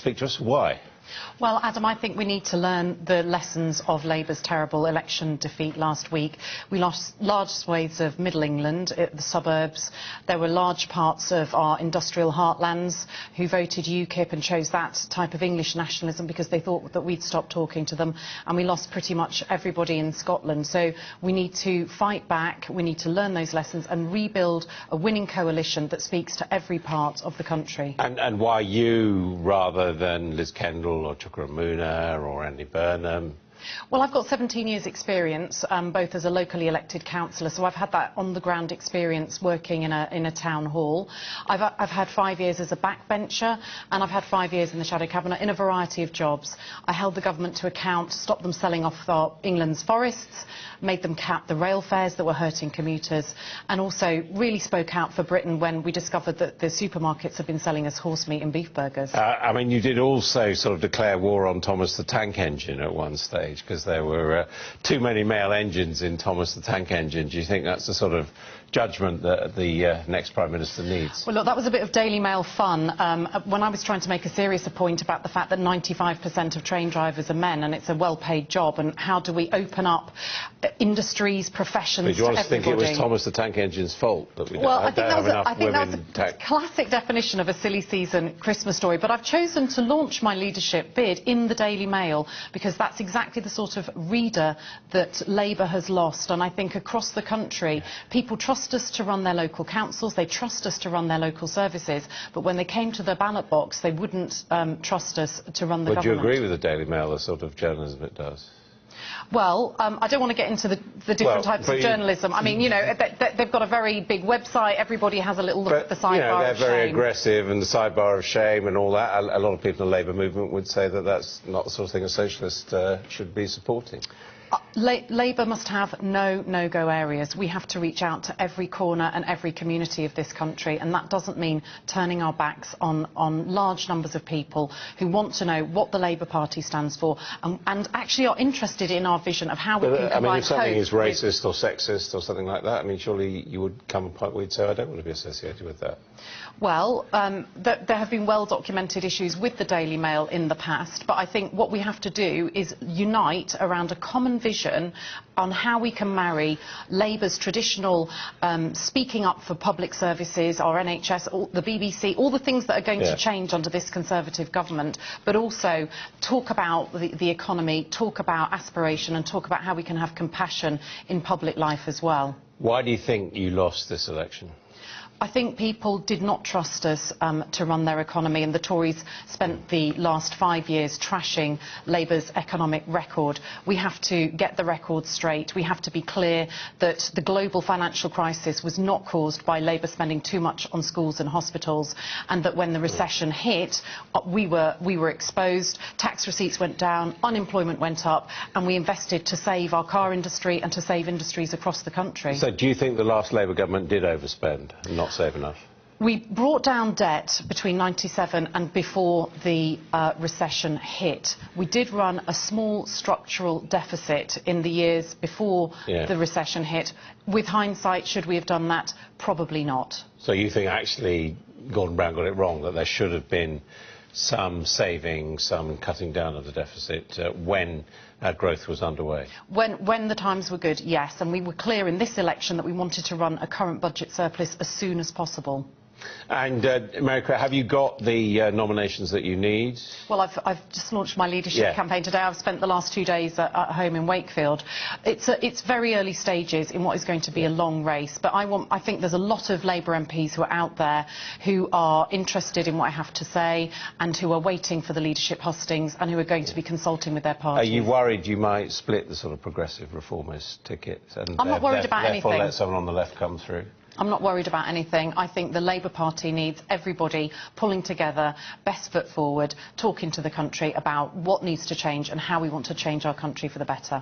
Speak to us. Why? Well, Adam, I think we need to learn the lessons of Labour's terrible election defeat last week. We lost large swathes of Middle England, the suburbs. There were large parts of our industrial heartlands who voted UKIP and chose that type of English nationalism because they thought that we'd stop talking to them. And we lost pretty much everybody in Scotland. So we need to fight back, we need to learn those lessons and rebuild a winning coalition that speaks to every part of the country. And why you rather than Liz Kendall or Chuka or Andy Burnham? Well, I've got 17 years' experience, both as a locally elected councillor, so I've had that on-the-ground experience working in a town hall. I've had 5 years as a backbencher, and I've had 5 years in the shadow cabinet in a variety of jobs. I held the government to account, stopped them selling off England's forests, made them cap the rail fares that were hurting commuters, and also really spoke out for Britain when we discovered that the supermarkets had been selling us horse meat and beef burgers. I mean, you did also sort of declare war on Thomas the Tank Engine at one stage, because there were too many male engines in Thomas the Tank Engine. Do you think that's the sort of judgment that the next Prime Minister needs? Well, look, that was a bit of Daily Mail fun when I was trying to make a serious point about the fact that 95% of train drivers are men and it's a well-paid job, and how do we open up industries, professions to everybody. But do you want to think it was Thomas the Tank Engine's fault that we don't have enough women? That was a classic definition of a silly season Christmas story, but I've chosen to launch my leadership bid in the Daily Mail because that's exactly the sort of reader that Labour has lost. And I think across the country people trust us to run their local councils, they trust us to run their local services, but when they came to the ballot box they wouldn't trust us to run the government. Would you agree with the Daily Mail, the sort of journalism it does? Well, I don't want to get into the different types of journalism. I mean, you know, they've got a very big website. Everybody has a little look at the sidebar of shame. You know, they're very aggressive, and the sidebar of shame and all that. A lot of people in the Labour movement would say that that's not the sort of thing a socialist should be supporting. Labour must have no-go areas. We have to reach out to every corner and every community of this country, and that doesn't mean turning our backs on large numbers of people who want to know what the Labour Party stands for and actually are interested in our vision of how we can combine I mean, if something is hope racist or sexist or something like that, I mean, surely you would come a point where you'd say, I don't want to be associated with that. Well, there have been well-documented issues with the Daily Mail in the past, but I think what we have to do is unite around a common vision on how we can marry Labour's traditional speaking up for public services, our NHS, the BBC, all the things that are going to change under this Conservative government, but also talk about the economy, talk about aspiration and talk about how we can have compassion in public life as well. Why do you think you lost this election? I think people did not trust us to run their economy, and the Tories spent the last 5 years trashing Labour's economic record. We have to get the record straight. We have to be clear that the global financial crisis was not caused by Labour spending too much on schools and hospitals, and that when the recession hit, we were exposed, tax receipts went down, unemployment went up, and we invested to save our car industry and to save industries across the country. So do you think the last Labour government did overspend and not save enough? We brought down debt between '97 and before the recession hit. We did run a small structural deficit in the years before the recession hit. With hindsight, should we have done that? Probably not. So you think actually Gordon Brown got it wrong, that there should have been some saving, some cutting down of the deficit when growth was underway? When the times were good, yes, and we were clear in this election that we wanted to run a current budget surplus as soon as possible. And Creagh, have you got the nominations that you need? Well, I've just launched my leadership campaign today. I've spent the last 2 days at home in Wakefield. It's very early stages in what is going to be a long race, but I think there's a lot of Labour MPs who are out there who are interested in what I have to say and who are waiting for the leadership hustings and who are going to be consulting with their parties. Are you worried you might split the sort of progressive reformist ticket and I'm not worried about anything. Therefore let someone on the left come through? I'm not worried about anything. I think the Labour Party needs everybody pulling together, best foot forward, talking to the country about what needs to change and how we want to change our country for the better.